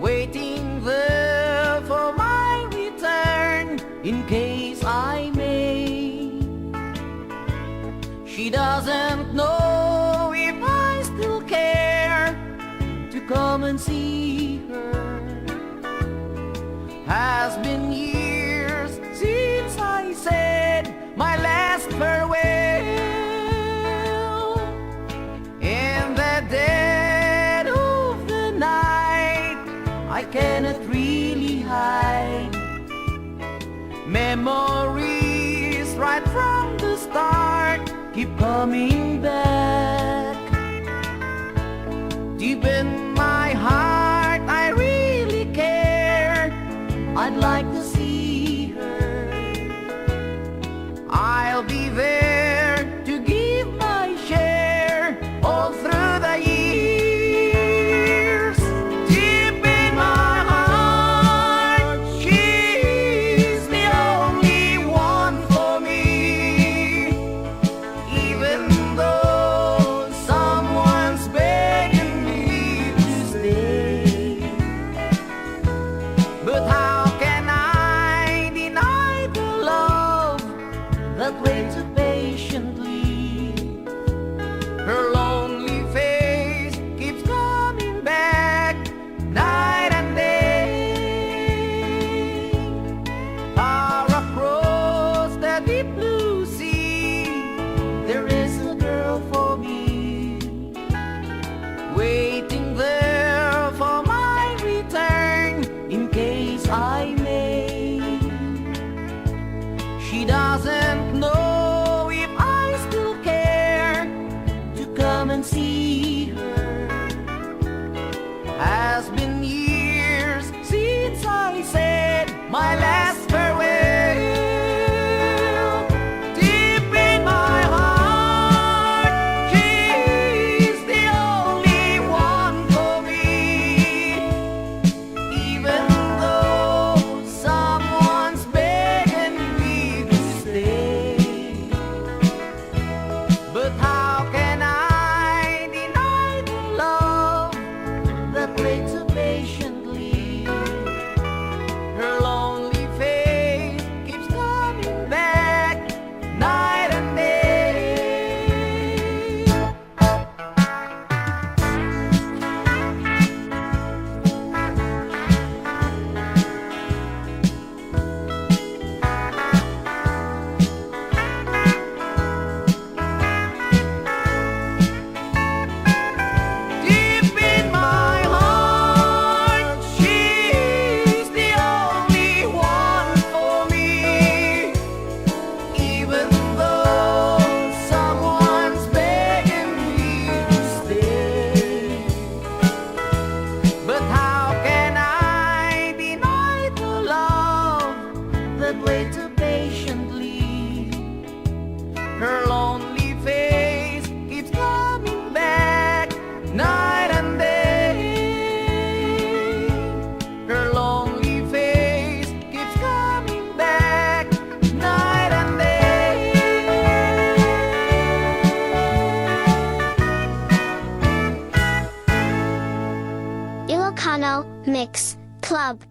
waiting there for my return in case I may. She doesn't know if I still care to come and see her. Has been years since I said my last farewell. In the dead of the night, I cannot really hide memories right from the start keep coming back. Deep in my heart, I really care. I'd like to see her. I'll be there to give my share all through the years. Deep in my heart, she's the only one for me. Even though someone's begging me to stay, but how can I deny the love that waits so patiently? Her lonely face keeps coming back night and day. Far across the deep blue sea, there is a girl for me, waiting there for my return in case I may. She doesn't know if I still care to come and see her. Has been years since I said my last farewell. Deep in my heart, she's the only one for me. Even though someone's begging me to stay, but how can I deny the love that waits so patiently? Her lonely face keeps coming back night and day. Deep in my heart, she's the only one for me. Even though someone's begging me to stay, but how can I deny the love that waits so patiently? Her lonely face keeps coming back night and day. Her lonely face keeps coming back night and day. Ilocano Mix Club.